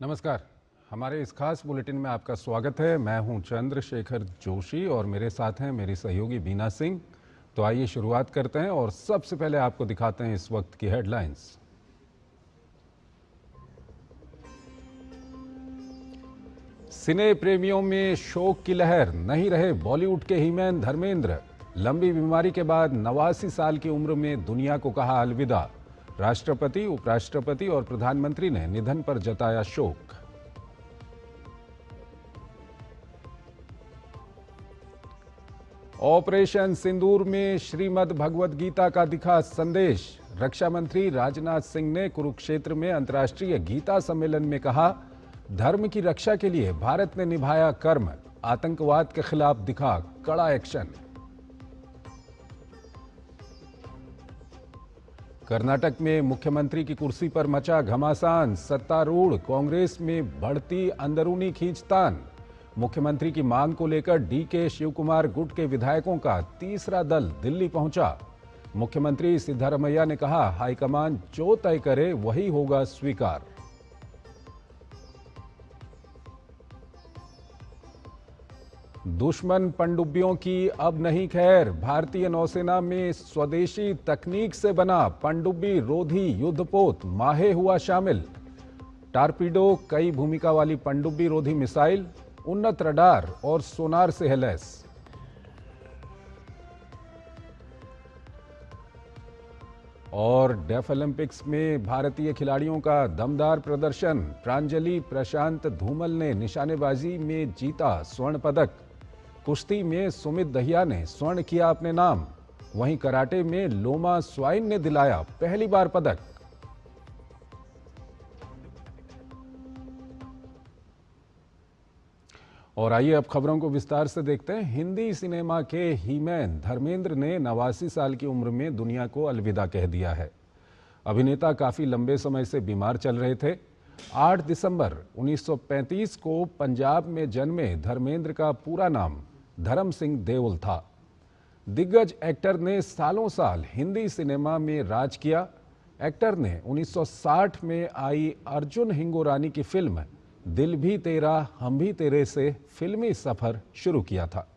नमस्कार। हमारे इस खास बुलेटिन में आपका स्वागत है। मैं हूं चंद्रशेखर जोशी और मेरे साथ हैं मेरी सहयोगी बीना सिंह। तो आइए शुरुआत करते हैं और सबसे पहले आपको दिखाते हैं इस वक्त की हेडलाइंस। सिने प्रेमियों में शोक की लहर, नहीं रहे बॉलीवुड के हीमैन धर्मेंद्र। लंबी बीमारी के बाद 89 साल की उम्र में दुनिया को कहा अलविदा। राष्ट्रपति, उपराष्ट्रपति और प्रधानमंत्री ने निधन पर जताया शोक। ऑपरेशन सिंदूर में श्रीमद् भगवद गीता का दिखा संदेश। रक्षा मंत्री राजनाथ सिंह ने कुरुक्षेत्र में अंतर्राष्ट्रीय गीता सम्मेलन में कहा, धर्म की रक्षा के लिए भारत ने निभाया कर्म, आतंकवाद के खिलाफ दिखा कड़ा एक्शन। कर्नाटक में मुख्यमंत्री की कुर्सी पर मचा घमासान, सत्तारूढ़ कांग्रेस में बढ़ती अंदरूनी खींचतान। मुख्यमंत्री की मांग को लेकर डीके शिवकुमार गुट के विधायकों का तीसरा दल दिल्ली पहुंचा। मुख्यमंत्री सिद्धरमैया ने कहा, हाईकमान जो तय करे वही होगा स्वीकार। दुश्मन पनडुब्बियों की अब नहीं खैर, भारतीय नौसेना में स्वदेशी तकनीक से बना पनडुब्बी रोधी युद्धपोत माहे हुआ शामिल। टारपीडो, कई भूमिका वाली पनडुब्बी रोधी मिसाइल, उन्नत रडार और सोनार से है लैस। और डेफ ओलंपिक्स में भारतीय खिलाड़ियों का दमदार प्रदर्शन। प्रांजलि प्रशांत धूमल ने निशानेबाजी में जीता स्वर्ण पदक। कुश्ती में सुमित दहिया ने स्वर्ण किया अपने नाम। वहीं कराटे में लोमा स्वाइन ने दिलाया पहली बार पदक। और आइए अब खबरों को विस्तार से देखते हैं। हिंदी सिनेमा के हीमैन धर्मेंद्र ने 89 साल की उम्र में दुनिया को अलविदा कह दिया है। अभिनेता काफी लंबे समय से बीमार चल रहे थे। 8 दिसंबर 1935 को पंजाब में जन्मे धर्मेंद्र का पूरा नाम धर्म सिंह देओल था। दिग्गज एक्टर ने सालों साल हिंदी सिनेमा में राज किया। एक्टर ने 1960 में आई अर्जुन हिंगोरानी की फिल्म दिल भी तेरा हम भी तेरे से फिल्मी सफर शुरू किया था,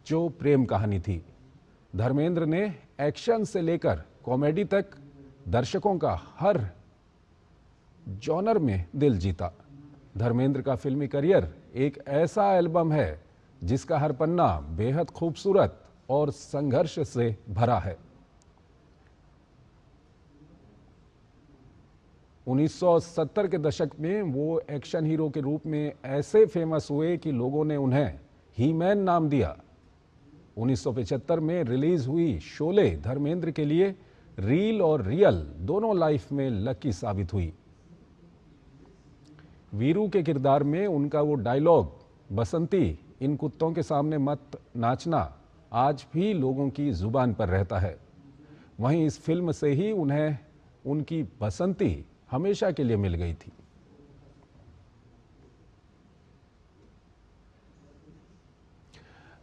जो प्रेम कहानी थी। धर्मेंद्र ने एक्शन से लेकर कॉमेडी तक दर्शकों का हर जॉनर में दिल जीता। धर्मेंद्र का फिल्मी करियर एक ऐसा एल्बम है जिसका हर पन्ना बेहद खूबसूरत और संघर्ष से भरा है। 1970 के दशक में वो एक्शन हीरो के रूप में ऐसे फेमस हुए कि लोगों ने उन्हें हीमैन नाम दिया। 1975 में रिलीज हुई शोले धर्मेंद्र के लिए रील और रियल दोनों लाइफ में लकी साबित हुई। वीरू के किरदार में उनका वो डायलॉग, बसंती इन कुत्तों के सामने मत नाचना, आज भी लोगों की जुबान पर रहता है। वहीं इस फिल्म से ही उन्हें उनकी बसंती हमेशा के लिए मिल गई थी।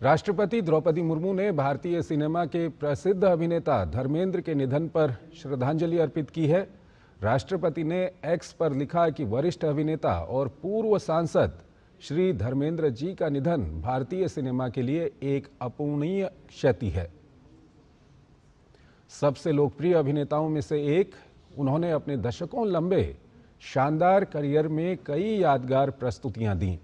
राष्ट्रपति द्रौपदी मुर्मू ने भारतीय सिनेमा के प्रसिद्ध अभिनेता धर्मेंद्र के निधन पर श्रद्धांजलि अर्पित की है। राष्ट्रपति ने एक्स पर लिखा कि वरिष्ठ अभिनेता और पूर्व सांसद श्री धर्मेंद्र जी का निधन भारतीय सिनेमा के लिए एक अपूरणीय क्षति है। सबसे लोकप्रिय अभिनेताओं में से एक, उन्होंने अपने दशकों लंबे शानदार करियर में कई यादगार प्रस्तुतियां दी।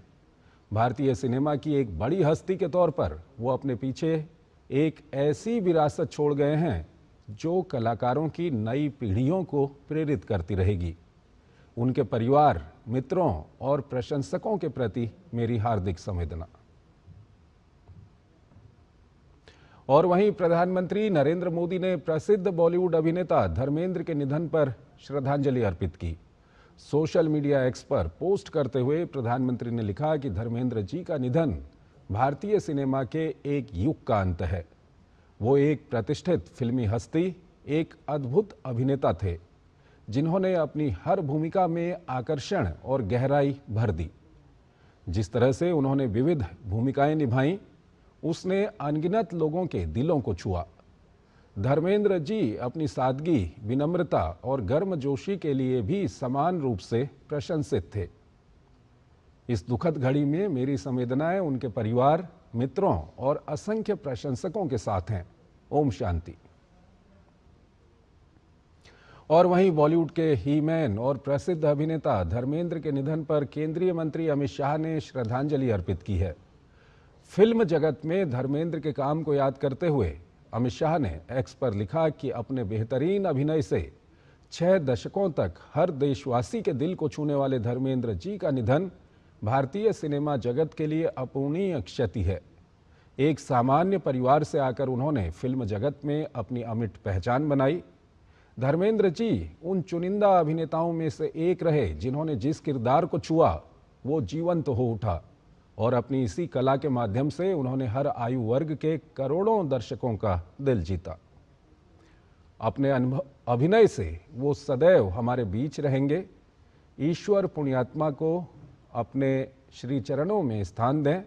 भारतीय सिनेमा की एक बड़ी हस्ती के तौर पर वो अपने पीछे एक ऐसी विरासत छोड़ गए हैं जो कलाकारों की नई पीढ़ियों को प्रेरित करती रहेगी। उनके परिवार, मित्रों और प्रशंसकों के प्रति मेरी हार्दिक संवेदना। और वहीं प्रधानमंत्री नरेंद्र मोदी ने प्रसिद्ध बॉलीवुड अभिनेता धर्मेंद्र के निधन पर श्रद्धांजलि अर्पित की। सोशल मीडिया एक्स पर पोस्ट करते हुए प्रधानमंत्री ने लिखा कि धर्मेंद्र जी का निधन भारतीय सिनेमा के एक युग का अंत है। वो एक प्रतिष्ठित फिल्मी हस्ती, एक अद्भुत अभिनेता थे जिन्होंने अपनी हर भूमिका में आकर्षण और गहराई भर दी। जिस तरह से उन्होंने विविध भूमिकाएं निभाईं, उसने अनगिनत लोगों के दिलों को छुआ। धर्मेंद्र जी अपनी सादगी, विनम्रता और गर्मजोशी के लिए भी समान रूप से प्रशंसित थे। इस दुखद घड़ी में मेरी संवेदनाएं उनके परिवार, मित्रों और असंख्य प्रशंसकों के साथ हैं। ओम शांति। और वहीं बॉलीवुड के ही-मैन और प्रसिद्ध अभिनेता धर्मेंद्र के निधन पर केंद्रीय मंत्री अमित शाह ने श्रद्धांजलि अर्पित की है। फिल्म जगत में धर्मेंद्र के काम को याद करते हुए अमित शाह ने एक्स पर लिखा कि अपने बेहतरीन अभिनय से 6 दशकों तक हर देशवासी के दिल को छूने वाले धर्मेंद्र जी का निधन भारतीय सिनेमा जगत के लिए अपूरणीय क्षति है। एक सामान्य परिवार से आकर उन्होंने फिल्म जगत में अपनी अमिट पहचान बनाई। धर्मेंद्र जी उन चुनिंदा अभिनेताओं में से एक रहे जिन्होंने जिस किरदार को छुआ वो जीवंत हो उठा और अपनी इसी कला के माध्यम से उन्होंने हर आयु वर्ग के करोड़ों दर्शकों का दिल जीता। अपने अभिनय से वो सदैव हमारे बीच रहेंगे। ईश्वर पुण्यात्मा को अपने श्री चरणों में स्थान दें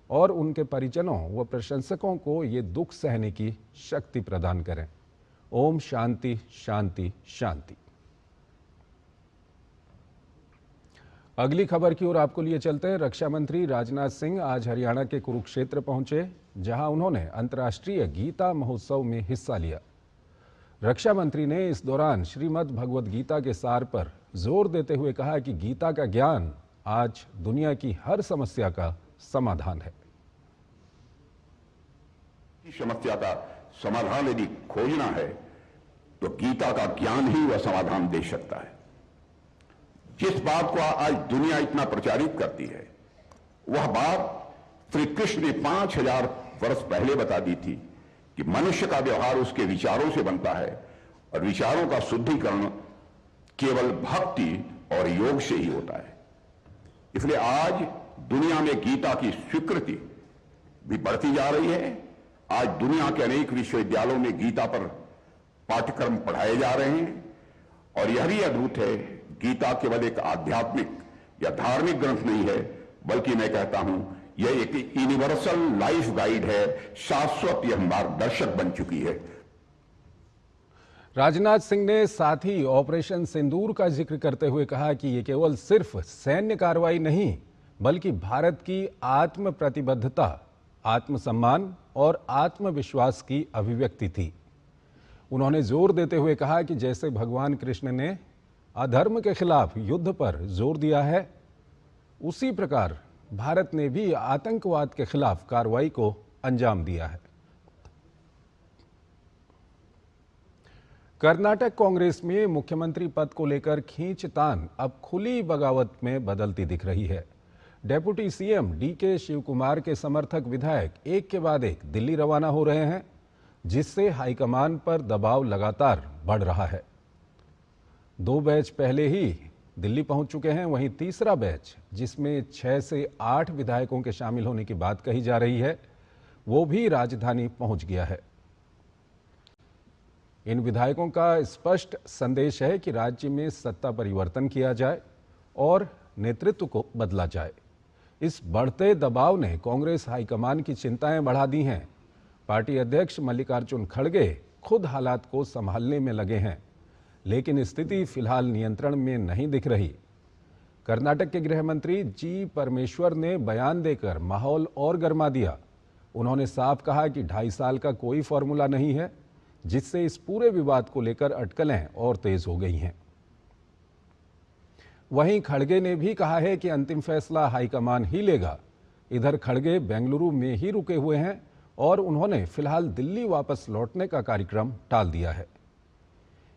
और उनके परिजनों व प्रशंसकों को ये दुख सहने की शक्ति प्रदान करें। ओम शांति शांति शांति। अगली खबर की ओर आपको लिए चलते हैं। रक्षा मंत्री राजनाथ सिंह आज हरियाणा के कुरुक्षेत्र पहुंचे, जहां उन्होंने अंतर्राष्ट्रीय गीता महोत्सव में हिस्सा लिया। रक्षा मंत्री ने इस दौरान श्रीमद् भगवद गीता के सार पर जोर देते हुए कहा कि गीता का ज्ञान आज दुनिया की हर समस्या का समाधान है। समस्या का समाधान यदि खोजना है तो गीता का ज्ञान ही वह समाधान दे सकता है। जिस बात को आज दुनिया इतना प्रचारित करती है, वह बात श्री कृष्ण ने 5000 वर्ष पहले बता दी थी कि मनुष्य का व्यवहार उसके विचारों से बनता है और विचारों का शुद्धिकरण केवल भक्ति और योग से ही होता है। इसलिए आज दुनिया में गीता की स्वीकृति भी बढ़ती जा रही है। आज दुनिया के अनेक विश्वविद्यालयों में गीता पर पाठ्यक्रम पढ़ाए जा रहे हैं और यह भी अद्भुत है, गीता केवल एक आध्यात्मिक या धार्मिक ग्रंथ नहीं है, बल्कि मैं कहता हूं यह एक यूनिवर्सल लाइफ गाइड है, शाश्वत यह मार्गदर्शक बन चुकी है। राजनाथ सिंह ने साथ ही ऑपरेशन सिंदूर का जिक्र करते हुए कहा कि ये केवल सिर्फ सैन्य कार्रवाई नहीं, बल्कि भारत की आत्म प्रतिबद्धता, आत्मसम्मान और आत्मविश्वास की अभिव्यक्ति थी। उन्होंने जोर देते हुए कहा कि जैसे भगवान कृष्ण ने अधर्म के खिलाफ युद्ध पर जोर दिया है, उसी प्रकार भारत ने भी आतंकवाद के खिलाफ कार्रवाई को अंजाम दिया है। कर्नाटक कांग्रेस में मुख्यमंत्री पद को लेकर खींचतान अब खुली बगावत में बदलती दिख रही है। डेप्यूटी सीएम डीके शिवकुमार के समर्थक विधायक एक के बाद एक दिल्ली रवाना हो रहे हैं, जिससे हाईकमान पर दबाव लगातार बढ़ रहा है। 2 बैच पहले ही दिल्ली पहुंच चुके हैं, वहीं तीसरा बैच जिसमें 6 से 8 विधायकों के शामिल होने की बात कही जा रही है, वो भी राजधानी पहुंच गया है। इन विधायकों का स्पष्ट संदेश है कि राज्य में सत्ता परिवर्तन किया जाए और नेतृत्व को बदला जाए। इस बढ़ते दबाव ने कांग्रेस हाईकमान की चिंताएं बढ़ा दी हैं। पार्टी अध्यक्ष मल्लिकार्जुन खड़गे खुद हालात को संभालने में लगे हैं, लेकिन स्थिति फिलहाल नियंत्रण में नहीं दिख रही। कर्नाटक के गृह मंत्री जी परमेश्वर ने बयान देकर माहौल और गर्मा दिया। उन्होंने साफ कहा कि 2.5 साल का कोई फॉर्मूला नहीं है, जिससे इस पूरे विवाद को लेकर अटकलें और तेज हो गई हैं। वहीं खड़गे ने भी कहा है कि अंतिम फैसला हाईकमान ही लेगा। इधर खड़गे बेंगलुरु में ही रुके हुए हैं और उन्होंने फिलहाल दिल्ली वापस लौटने का कार्यक्रम टाल दिया है।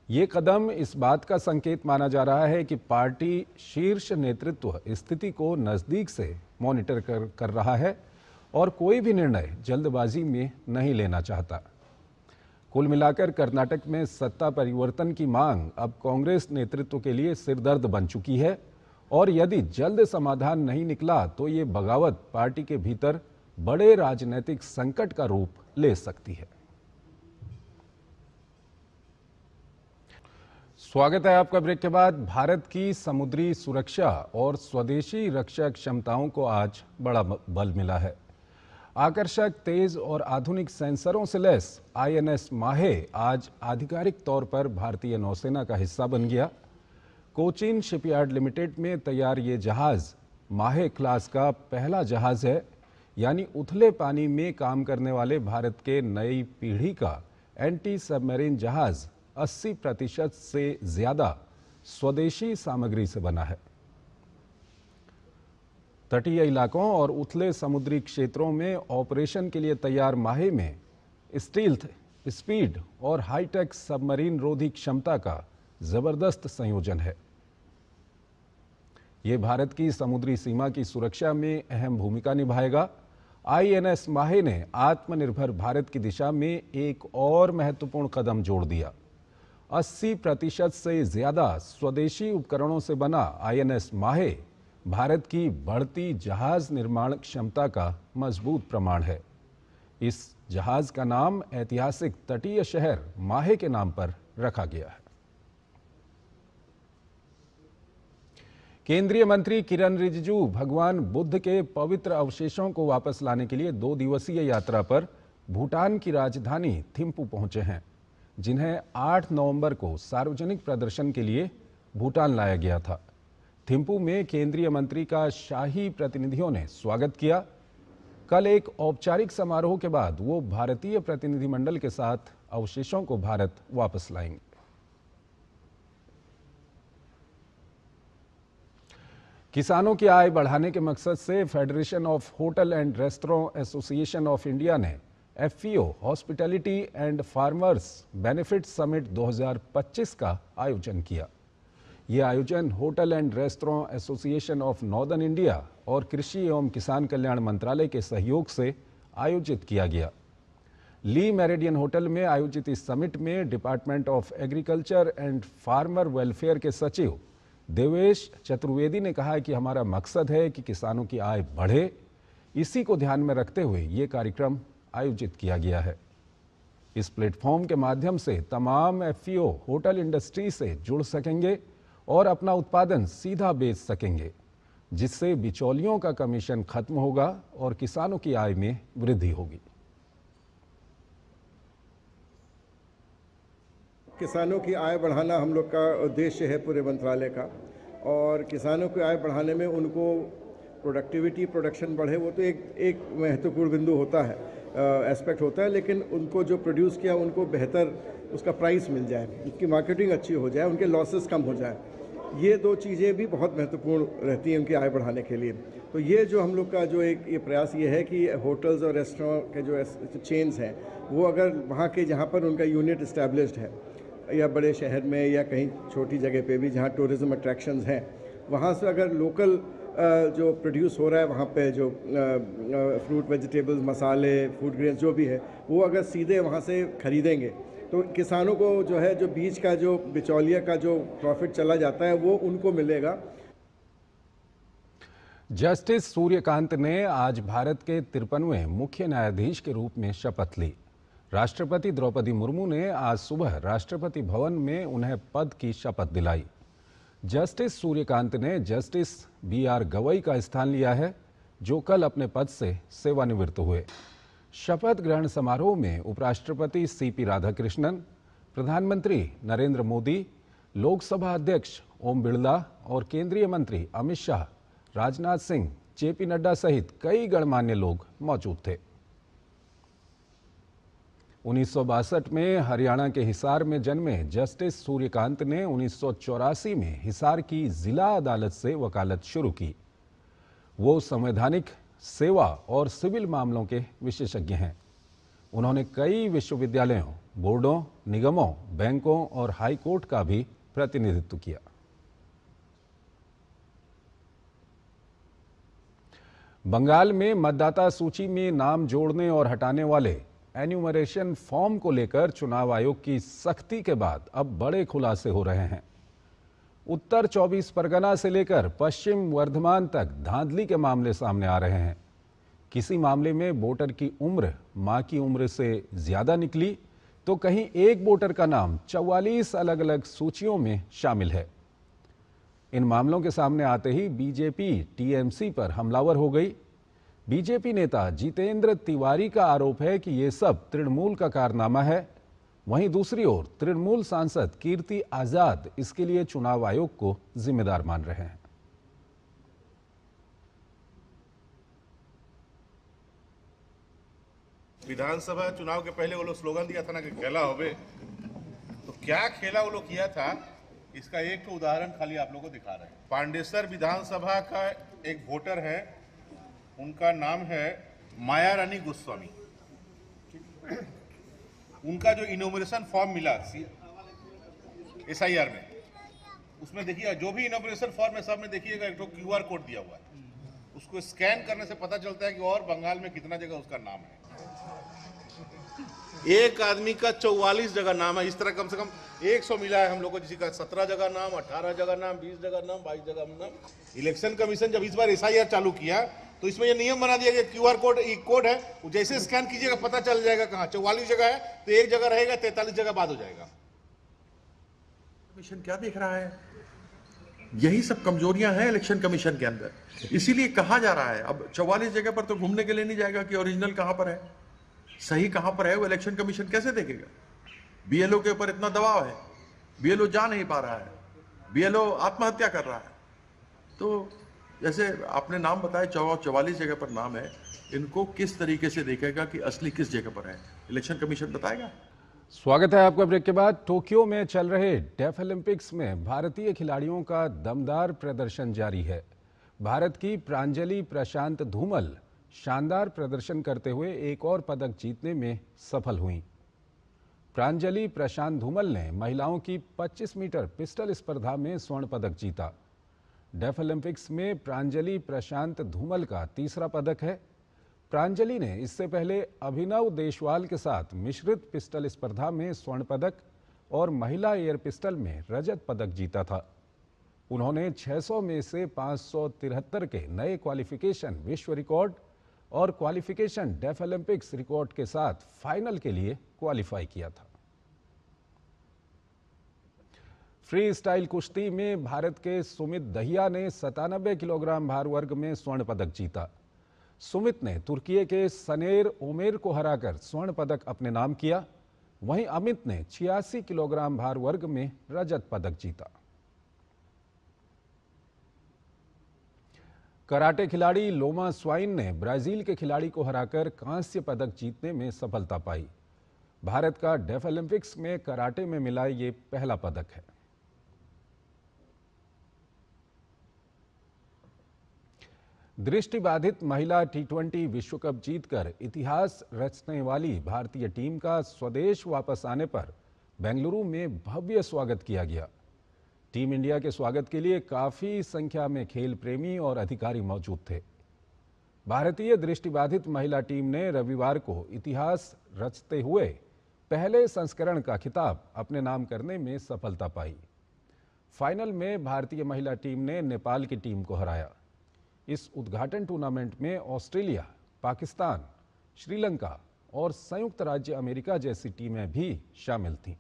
ये कदम इस बात का संकेत माना जा रहा है कि पार्टी शीर्ष नेतृत्व स्थिति को नजदीक से मॉनिटर कर रहा है और कोई भी निर्णय जल्दबाजी में नहीं लेना चाहता। कुल मिलाकर कर्नाटक में सत्ता परिवर्तन की मांग अब कांग्रेस नेतृत्व के लिए सिरदर्द बन चुकी है और यदि जल्द समाधान नहीं निकला तो ये बगावत पार्टी के भीतर बड़े राजनीतिक संकट का रूप ले सकती है। स्वागत है आपका ब्रेक के बाद। भारत की समुद्री सुरक्षा और स्वदेशी रक्षा क्षमताओं को आज बड़ा बल मिला है। आकर्षक, तेज और आधुनिक सेंसरों से लैस आईएनएस माहे आज आधिकारिक तौर पर भारतीय नौसेना का हिस्सा बन गया। कोचीन शिपयार्ड लिमिटेड में तैयार ये जहाज माहे क्लास का पहला जहाज है, यानी उथले पानी में काम करने वाले भारत के नई पीढ़ी का एंटी सबमरीन जहाज 80% से ज्यादा स्वदेशी सामग्री से बना है। तटीय इलाकों और उथले समुद्री क्षेत्रों में ऑपरेशन के लिए तैयार माहे में स्टील्थ, स्पीड और हाईटेक सबमरीन रोधी क्षमता का जबरदस्त संयोजन है। ये भारत की समुद्री सीमा की सुरक्षा में अहम भूमिका निभाएगा। आईएनएस माहे ने आत्मनिर्भर भारत की दिशा में एक और महत्वपूर्ण कदम जोड़ दिया। 80% से ज्यादा स्वदेशी उपकरणों से बना आईएनएस माहे भारत की बढ़ती जहाज निर्माण क्षमता का मजबूत प्रमाण है। इस जहाज का नाम ऐतिहासिक तटीय शहर माहे के नाम पर रखा गया है। केंद्रीय मंत्री किरण रिजिजू भगवान बुद्ध के पवित्र अवशेषों को वापस लाने के लिए 2 दिवसीय यात्रा पर भूटान की राजधानी थिम्पू पहुंचे हैं, जिन्हें 8 नवंबर को सार्वजनिक प्रदर्शन के लिए भूटान लाया गया था। थिम्पू में केंद्रीय मंत्री का शाही प्रतिनिधियों ने स्वागत किया। कल एक औपचारिक समारोह के बाद वो भारतीय प्रतिनिधिमंडल के साथ अवशेषों को भारत वापस लाएंगे। किसानों की आय बढ़ाने के मकसद से federation of hotel and restaurant association of India ने FPO hospitality and farmers benefit summit 2025 का आयोजन किया। यह आयोजन hotel and restaurant association of northern India और कृषि एवं किसान कल्याण मंत्रालय के सहयोग से आयोजित किया गया। ली मेरिडियन होटल में आयोजित इस समिट में department of agriculture and farmer welfare के सचिव देवेश चतुर्वेदी ने कहा कि हमारा मकसद है कि किसानों की आय बढ़े। इसी को ध्यान में रखते हुए ये कार्यक्रम आयोजित किया गया है। इस प्लेटफॉर्म के माध्यम से तमाम एफपीओ होटल इंडस्ट्री से जुड़ सकेंगे और अपना उत्पादन सीधा बेच सकेंगे, जिससे बिचौलियों का कमीशन खत्म होगा और किसानों की आय में वृद्धि होगी। किसानों की आय बढ़ाना हम लोग का उद्देश्य है पूरे मंत्रालय का, और किसानों की आय बढ़ाने में उनको प्रोडक्टिविटी, प्रोडक्शन बढ़े, वो तो एक महत्वपूर्ण बिंदु होता है, एस्पेक्ट होता है, लेकिन उनको जो प्रोड्यूस किया उनको बेहतर उसका प्राइस मिल जाए, उनकी मार्केटिंग अच्छी हो जाए, उनके लॉसेस कम हो जाए। ये 2 चीज़ें भी बहुत महत्वपूर्ण रहती हैं उनकी आय बढ़ाने के लिए। तो ये जो हम लोग का जो एक ये प्रयास ये है कि होटल्स और रेस्टोरेंट के जो चेन्स हैं वो अगर वहाँ के जहाँ पर उनका यूनिट इस्टेब्लिश्ड है या बड़े शहर में या कहीं छोटी जगह पे भी जहाँ टूरिज्म अट्रैक्शंस हैं, वहाँ से अगर लोकल जो प्रोड्यूस हो रहा है वहाँ पे जो फ्रूट, वेजिटेबल्स, मसाले, फूड ग्रेन्स जो भी है, वो अगर सीधे वहाँ से खरीदेंगे तो किसानों को जो है जो बीच का जो बिचौलिया का जो प्रॉफिट चला जाता है वो उनको मिलेगा। जस्टिस सूर्यकांत ने आज भारत के 53वें मुख्य न्यायाधीश के रूप में शपथ ली। राष्ट्रपति द्रौपदी मुर्मू ने आज सुबह राष्ट्रपति भवन में उन्हें पद की शपथ दिलाई। जस्टिस सूर्यकांत ने जस्टिस BR गवई का स्थान लिया है, जो कल अपने पद से सेवानिवृत्त हुए। शपथ ग्रहण समारोह में उपराष्ट्रपति CP राधाकृष्णन, प्रधानमंत्री नरेंद्र मोदी, लोकसभा अध्यक्ष ओम बिरला और केंद्रीय मंत्री अमित शाह, राजनाथ सिंह, JP नड्डा सहित कई गणमान्य लोग मौजूद थे। 1962 में हरियाणा के हिसार में जन्मे जस्टिस सूर्यकांत ने 1984 में हिसार की जिला अदालत से वकालत शुरू की। वो संवैधानिक सेवा और सिविल मामलों के विशेषज्ञ हैं। उन्होंने कई विश्वविद्यालयों, बोर्डों, निगमों, बैंकों और हाई कोर्ट का भी प्रतिनिधित्व किया। बंगाल में मतदाता सूची में नाम जोड़ने और हटाने वाले एन्यूमरेशन फॉर्म को लेकर चुनाव आयोग की सख्ती के बाद अब बड़े खुलासे हो रहे हैं। उत्तर 24 परगना से लेकर पश्चिम वर्धमान तक धांधली के मामले सामने आ रहे हैं। किसी मामले में वोटर की उम्र मां की उम्र से ज्यादा निकली, तो कहीं एक वोटर का नाम 44 अलग अलग सूचियों में शामिल है। इन मामलों के सामने आते ही बीजेपी टीएमसी पर हमलावर हो गई। बीजेपी नेता जितेंद्र तिवारी का आरोप है कि ये सब तृणमूल का कारनामा है। वहीं दूसरी ओर तृणमूल सांसद कीर्ति आजाद इसके लिए चुनाव आयोग को जिम्मेदार मान रहे हैं। विधानसभा चुनाव के पहले वो लोग स्लोगन दिया था ना कि खेला होवे, तो क्या खेला वो लोग किया था, इसका एक तो उदाहरण खाली आप लोगों को दिखा रहे हैं। पांडेसर विधानसभा का एक वोटर है, उनका नाम है माया रानी गोस्वामी। उनका जो इनोमिनेशन फॉर्म मिला SIR में, उसमें देखिए जो भी इनोमिनेशन फॉर्म है सब में देखिएगा एक तो QR कोड दिया हुआ है। उसको स्कैन करने से पता चलता है कि और बंगाल में कितना जगह उसका नाम है। एक आदमी का 44 जगह नाम है। इस तरह कम से कम 100 मिला है हम लोग को, किसी का 17 जगह नाम, 18 जगह नाम, 20 जगह नाम, 22 जगह नाम। इलेक्शन कमीशन जब इस बार SIR चालू किया तो इसमें यह नियम बना दिया कि QR कोड एक कोड है, वो जैसे स्कैन कीजिएगा पता चल जाएगा कहाँ 44 जगह है तो एक जगह रहेगा, 43 जगह बाद हो जाएगा। कमीशन क्या देख रहा है? यही सब कमजोरियां हैं इलेक्शन कमीशन के अंदर, इसीलिए कहा जा रहा है। अब 44 जगह पर तो घूमने के लिए नहीं जाएगा कि ओरिजिनल कहां पर है, सही कहां पर है, वो इलेक्शन कमीशन कैसे देखेगा? BLO के ऊपर इतना दबाव है, BLO जा नहीं पा रहा है, BLO आत्महत्या कर रहा है। तो जैसे आपने नाम बताया 44 जगह पर नाम है, इनको किस तरीके से देखेगा कि असली किस जगह पर है, इलेक्शन कमीशन बताएगा। स्वागत है आपका ब्रेक के बाद। टोक्यो में चल रहे डेफ ओलंपिक्स में भारतीय खिलाड़ियों का दमदार प्रदर्शन जारी है। भारत की प्रांजलि प्रशांत धूमल शानदार प्रदर्शन करते हुए एक और पदक जीतने में सफल हुईं। प्रांजलि प्रशांत धूमल ने महिलाओं की 25 मीटर पिस्टल स्पर्धा में स्वर्ण पदक जीता। डेफ ओलंपिक्स में प्रांजलि प्रशांत धूमल का तीसरा पदक है। प्रांजलि ने इससे पहले अभिनव देशवाल के साथ मिश्रित पिस्टल स्पर्धा में स्वर्ण पदक और महिला एयर पिस्टल में रजत पदक जीता था। उन्होंने 600 में से 573 के नए क्वालिफिकेशन विश्व रिकॉर्ड और क्वालिफिकेशन डेफ ओलंपिक्स रिकॉर्ड के साथ फाइनल के लिए क्वालिफाई किया था। फ्री स्टाइल कुश्ती में भारत के सुमित दहिया ने 97 किलोग्राम भार वर्ग में स्वर्ण पदक जीता। सुमित ने तुर्की के सनेर ओमेर को हराकर स्वर्ण पदक अपने नाम किया। वहीं अमित ने 86 किलोग्राम भार वर्ग में रजत पदक जीता। कराटे खिलाड़ी लोमा स्वाइन ने ब्राजील के खिलाड़ी को हराकर कांस्य पदक जीतने में सफलता पाई। भारत का डेफ ओलंपिक्स में कराटे में मिला ये पहला पदक है। दृष्टिबाधित महिला T20 विश्व कप जीतकर इतिहास रचने वाली भारतीय टीम का स्वदेश वापस आने पर बेंगलुरु में भव्य स्वागत किया गया। टीम इंडिया के स्वागत के लिए काफी संख्या में खेल प्रेमी और अधिकारी मौजूद थे। भारतीय दृष्टिबाधित महिला टीम ने रविवार को इतिहास रचते हुए पहले संस्करण का खिताब अपने नाम करने में सफलता पाई। फाइनल में भारतीय महिला टीम ने नेपाल की टीम को हराया। इस उद्घाटन टूर्नामेंट में ऑस्ट्रेलिया, पाकिस्तान, श्रीलंका और संयुक्त राज्य अमेरिका जैसी टीमें भी शामिल थीं।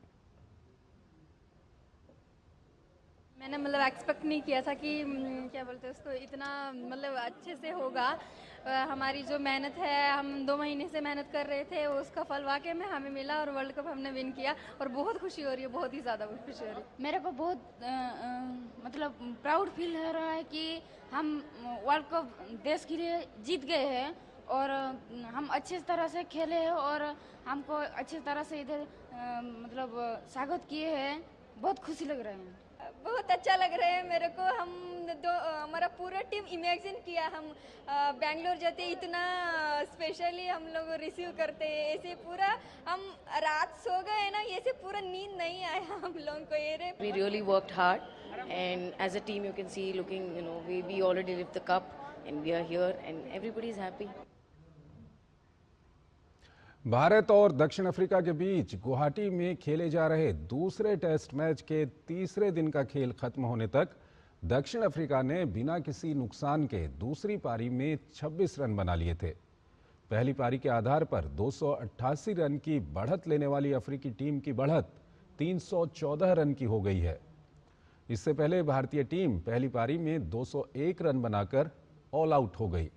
मैंने मतलब एक्सपेक्ट नहीं किया था कि क्या बोलते हैं उसको, इतना मतलब अच्छे से होगा। हमारी जो मेहनत है, हम 2 महीने से मेहनत कर रहे थे, उसका फल वाकई में हमें मिला और वर्ल्ड कप हमने विन किया और बहुत खुशी हो रही है, बहुत ही ज़्यादा खुशी हो रही है। मेरे को बहुत मतलब प्राउड फील हो रहा है कि हम वर्ल्ड कप देश के लिए जीत गए हैं और हम अच्छे तरह से खेले हैं और हमको अच्छी तरह से इधर मतलब स्वागत किए हैं। बहुत खुशी लग रहा है, बहुत अच्छा लग रहा है मेरे को। हम हमारा पूरा टीम इमेजिन किया, हम बेंगलोर जाते इतना स्पेशली हम लोग रिसीव करते हैं, ऐसे पूरा हम रात सो गए ना, ऐसे पूरा नींद नहीं आया हम लोगों को। ये We really worked hard and as a team you can see looking, we already lift the cup and we are here and everybody is happy. Bharat और दक्षिण अफ्रीका के बीच गुवाहाटी में खेले जा रहे दूसरे टेस्ट मैच के तीसरे दिन का खेल खत्म होने तक दक्षिण अफ्रीका ने बिना किसी नुकसान के दूसरी पारी में 26 रन बना लिए थे। पहली पारी के आधार पर 288 रन की बढ़त लेने वाली अफ्रीकी टीम की बढ़त 314 रन की हो गई है। इससे पहले भारतीय टीम पहली पारी में 201 रन बनाकर ऑल आउट हो गई।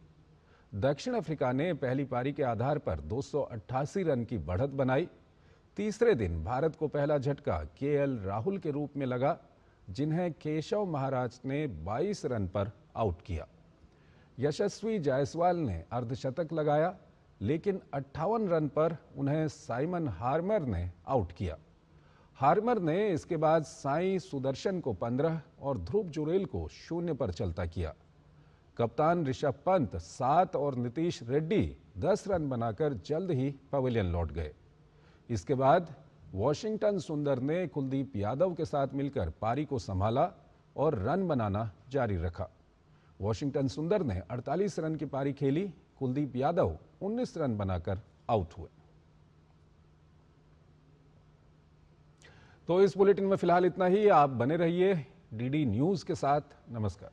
दक्षिण अफ्रीका ने पहली पारी के आधार पर 288 रन की बढ़त बनाई। तीसरे दिन भारत को पहला झटका KL राहुल के रूप में लगा, जिन्हें केशव महाराज ने 22 रन पर आउट किया। यशस्वी जायसवाल ने अर्धशतक लगाया। लेकिन 58 रन पर उन्हें साइमन हार्मर ने आउट किया। हार्मर ने इसके बाद साई सुदर्शन को 15 और ध्रुव जुरेल को 0 पर चलता किया। कप्तान ऋषभ पंत 7 और नीतीश रेड्डी 10 रन बनाकर जल्द ही पवेलियन लौट गए। इसके बाद वॉशिंगटन सुंदर ने कुलदीप यादव के साथ मिलकर पारी को संभाला और रन बनाना जारी रखा। वॉशिंगटन सुंदर ने 48 रन की पारी खेली। कुलदीप यादव 19 रन बनाकर आउट हुए। तो इस बुलेटिन में फिलहाल इतना ही। आप बने रहिए डीडी न्यूज के साथ। नमस्कार।